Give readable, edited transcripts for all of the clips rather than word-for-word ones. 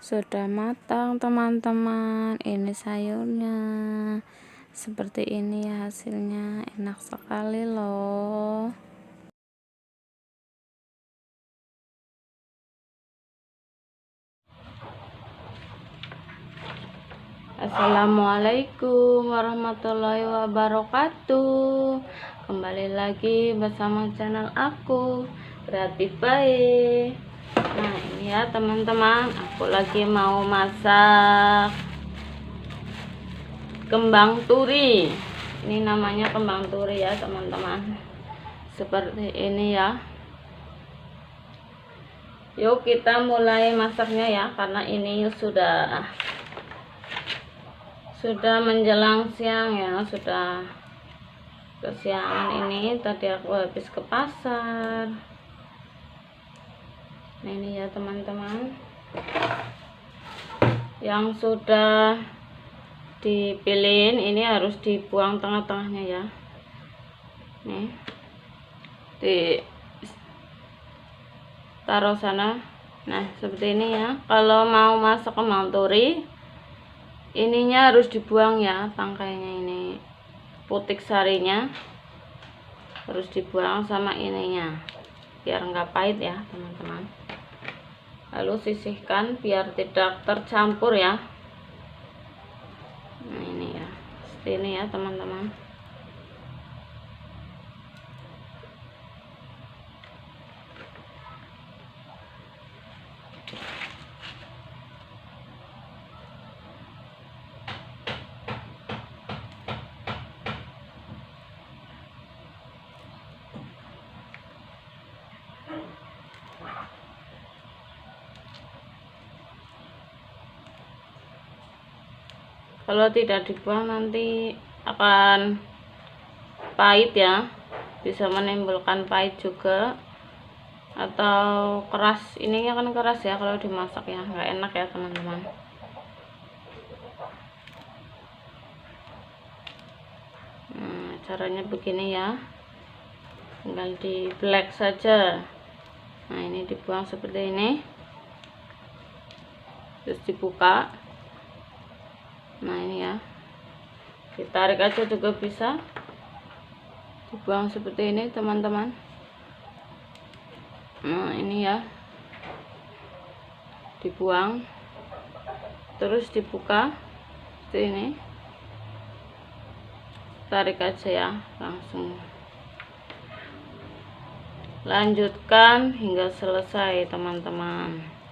Sudah matang teman-teman, ini sayurnya seperti ini ya, hasilnya enak sekali loh. Assalamualaikum warahmatullahi wabarakatuh. Kembali lagi bersama channel aku, Kreatif Baik. Nah ini ya teman-teman, aku lagi mau masak kembang turi. Ini namanya kembang turi ya teman-teman, seperti ini ya. Yuk kita mulai masaknya ya, karena ini sudah menjelang siang ya, sudah kesiangan. Ini tadi aku habis ke pasar. Nah ini ya teman-teman, yang sudah dipilihin ini harus dibuang tengah-tengahnya ya. Nih, taruh sana. Nah seperti ini ya. Kalau mau masak kembang turi, ininya harus dibuang ya, tangkainya ini, putik sarinya harus dibuang sama ininya, biar enggak pahit ya teman-teman. Lalu sisihkan biar tidak tercampur ya. Nah ini ya, seperti ini ya teman-teman. Kalau tidak dibuang nanti akan pahit ya, bisa menimbulkan pahit juga, atau keras. Ininya kan keras ya kalau dimasak ya, nggak enak ya teman-teman. Nah caranya begini ya, tinggal di black saja. Nah ini dibuang seperti ini, terus dibuka. Nah ini ya, ditarik aja juga bisa, dibuang seperti ini teman-teman. Nah ini ya, dibuang terus dibuka seperti ini, tarik aja ya, langsung lanjutkan hingga selesai teman-teman.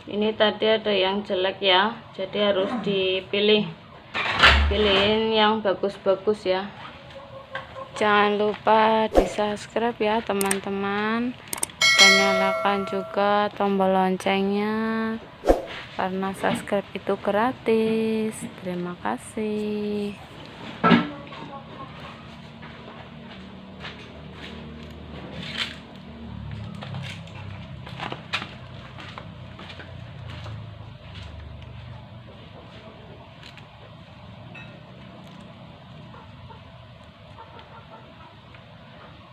Ini tadi ada yang jelek ya, jadi harus dipilihin yang bagus-bagus ya. Jangan lupa di subscribe ya teman-teman, dan nyalakan juga tombol loncengnya, karena subscribe itu gratis. Terima kasih.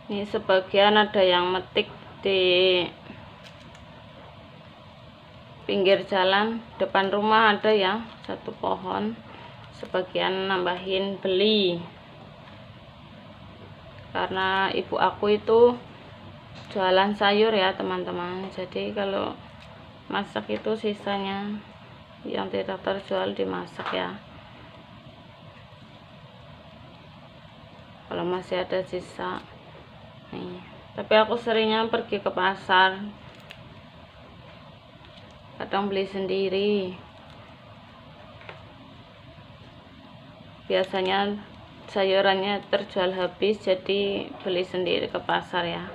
Ini sebagian ada yang metik di pinggir jalan depan rumah, ada ya satu pohon, sebagian nambahin beli, karena ibu aku itu jualan sayur ya teman-teman. Jadi kalau masak itu sisanya yang tidak terjual dimasak ya. Kalau masih ada sisa nih, tapi aku seringnya pergi ke pasar, kadang beli sendiri. Biasanya sayurannya terjual habis, jadi beli sendiri ke pasar ya.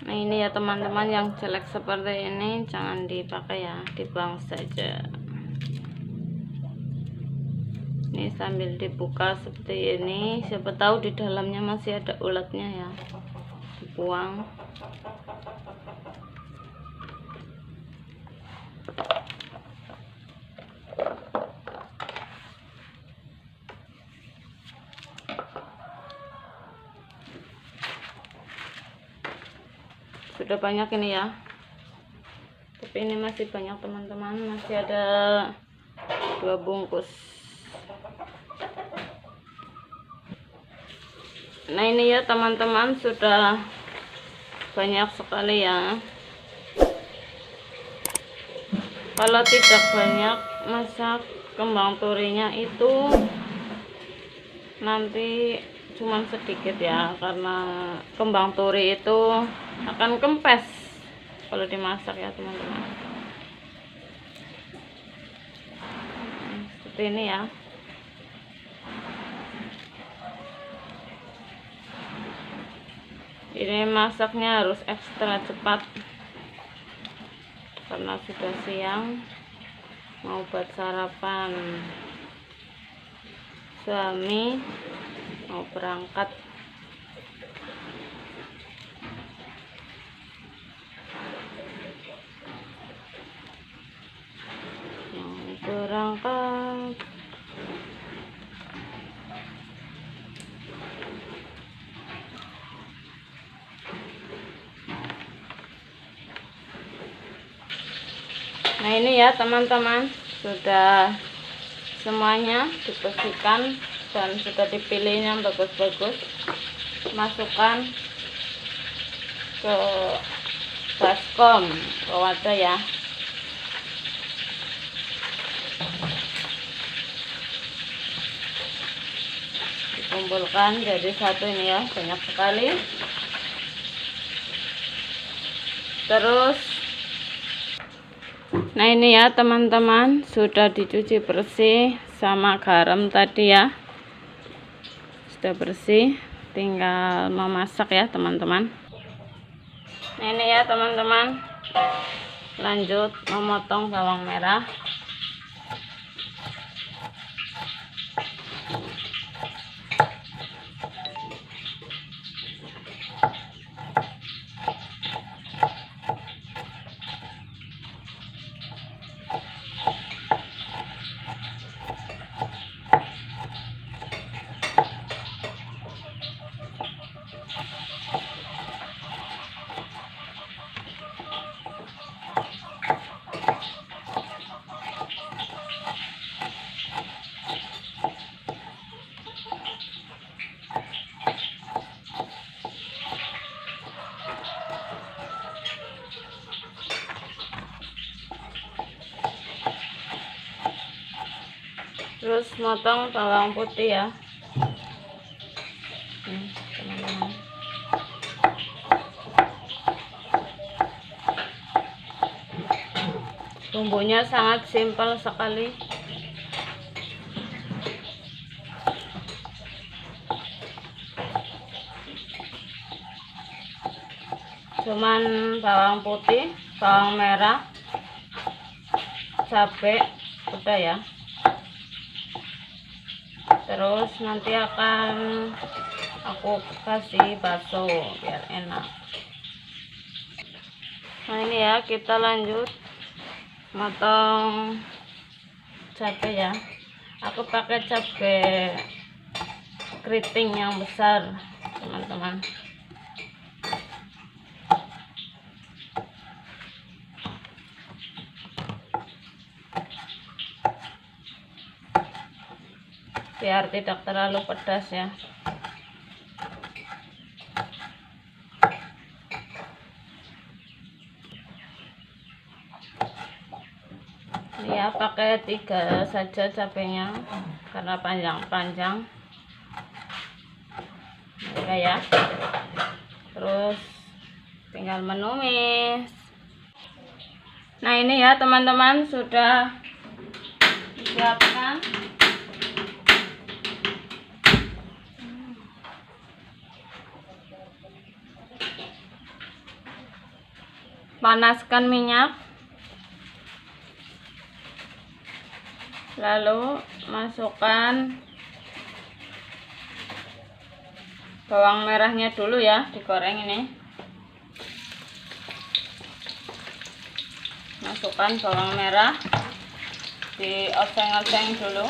Nah ini ya teman-teman, yang jelek seperti ini jangan dipakai ya, dibuang saja. Ini sambil dibuka seperti ini, siapa tahu di dalamnya masih ada ulatnya ya, dibuang. Sudah banyak ini ya, tapi ini masih banyak teman-teman, masih ada 2 bungkus. Nah ini ya teman-teman, sudah banyak sekali ya. Kalau tidak banyak, masak kembang turinya itu nanti cuman sedikit ya, karena kembang turi itu akan kempes kalau dimasak ya teman-teman. Seperti ini ya. Ini masaknya harus ekstra cepat karena sudah siang, mau buat sarapan. Suami mau berangkat. Nah ini ya teman-teman, sudah semuanya dibersihkan dan sudah dipilihnya bagus-bagus. Masukkan ke baskom, ke wadah ya. Dikumpulkan jadi satu ini ya, banyak sekali. Terus nah ini ya teman-teman, sudah dicuci bersih sama garam tadi ya, sudah bersih, tinggal memasak ya teman-teman. Nah ini ya teman-teman, lanjut memotong bawang merah. Terus motong bawang putih ya. Teman-teman. Bumbunya sangat simpel sekali. Cuman bawang putih, bawang merah, cabai, udah ya. Terus nanti akan aku kasih bakso biar enak. Nah ini ya, kita lanjut motong cabai ya. Aku pakai cabai keriting yang besar teman-teman. Biar tidak terlalu pedas ya. Ini ya, pakai 3 saja cabenya karena panjang-panjang. Oke ya. Terus tinggal menumis. Nah ini ya teman-teman, sudah disiapkan. Panaskan minyak. Lalu masukkan bawang merahnya dulu ya, digoreng ini. Masukkan bawang merah, dioseng-oseng dulu.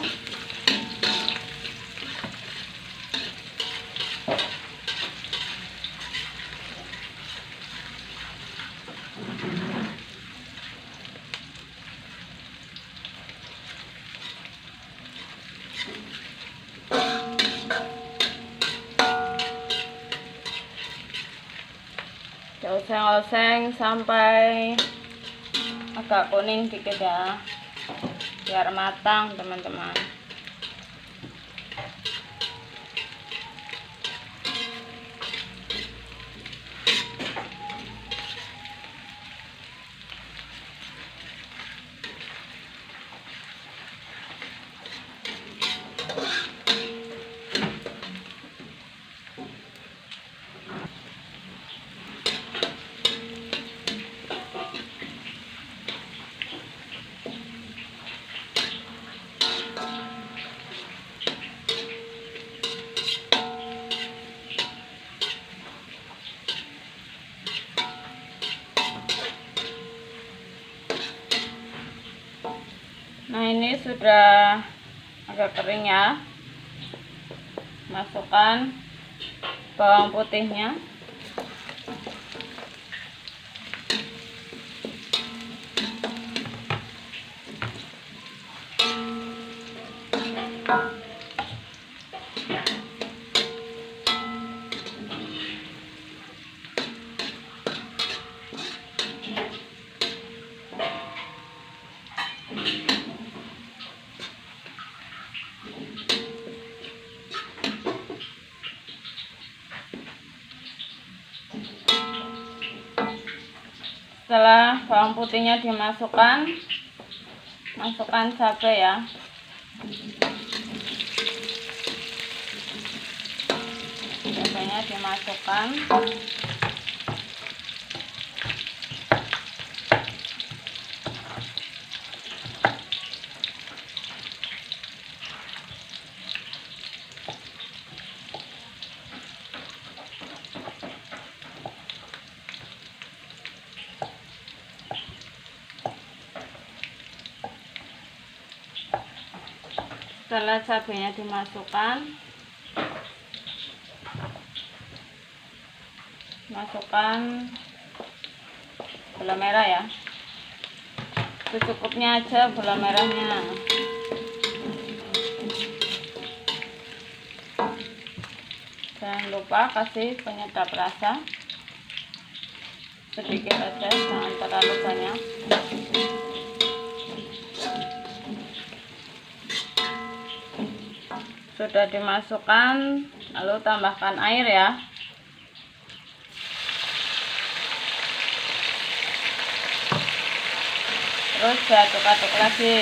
Oseng-oseng sampai agak kuning dikit ya, biar matang teman-teman. Nah, ini sudah agak kering ya. Masukkan bawang putihnya. Setelah bawang putihnya dimasukkan, masukkan cabai ya. Cabainya dimasukkan. Setelah cabainya dimasukkan, masukkan gula merah ya. Secukupnya aja gula merahnya. Jangan lupa kasih penyedap rasa sedikit aja, jangan terlalu banyak. Sudah dimasukkan, lalu tambahkan air ya. Terus diaduk-aduk lagi.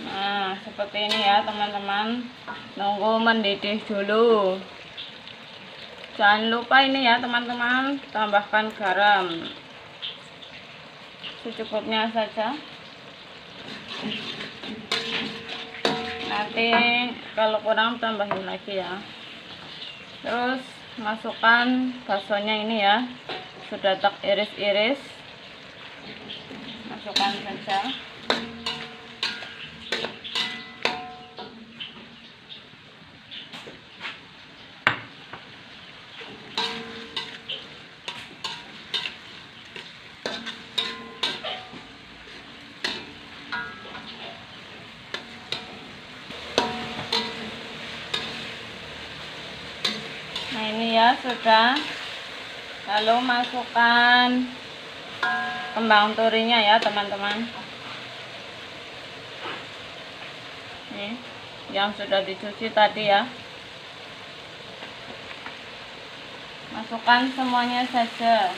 Nah, seperti ini ya teman-teman. Nunggu mendidih dulu. Jangan lupa ini ya teman-teman, tambahkan garam secukupnya saja. Nanti kalau kurang tambahin lagi ya. Terus masukkan baksonya ini ya, sudah tak iris-iris, masukkan saja. Nah, ini ya sudah. Lalu masukkan kembang turinya ya teman-teman. Nih, yang sudah dicuci tadi ya. Masukkan semuanya saja.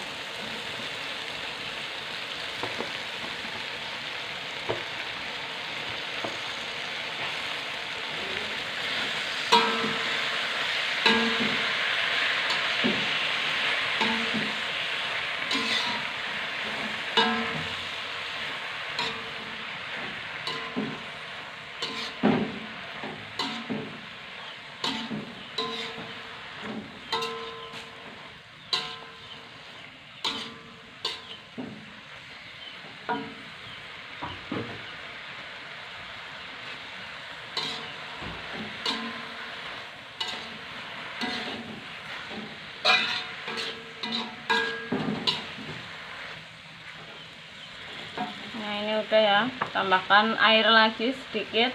ya. Tambahkan air lagi sedikit.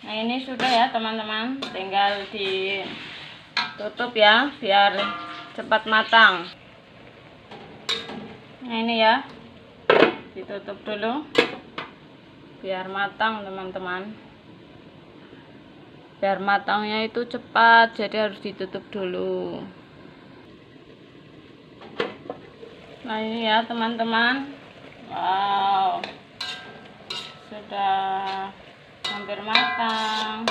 Nah, ini sudah ya teman-teman, tinggal ditutup ya biar cepat matang. Nah, ini ya, ditutup dulu biar matang teman-teman. Biar matangnya itu cepat, jadi harus ditutup dulu. Nah, ini ya teman-teman, wow, sudah hampir matang.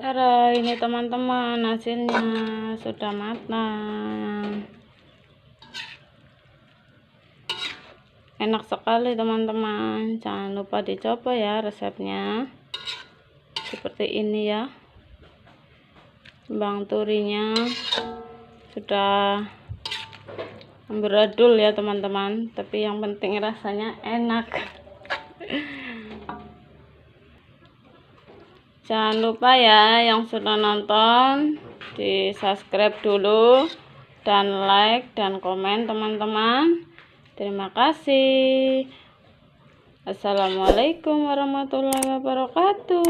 Tada, ini teman-teman, hasilnya sudah matang. Enak sekali teman-teman, jangan lupa dicoba ya resepnya. Seperti ini ya, kembang turinya sudah beradul ya teman-teman, tapi yang penting rasanya enak. Jangan lupa ya yang sudah nonton di subscribe dulu dan like dan komen teman-teman. Terima kasih. Assalamualaikum warahmatullahi wabarakatuh.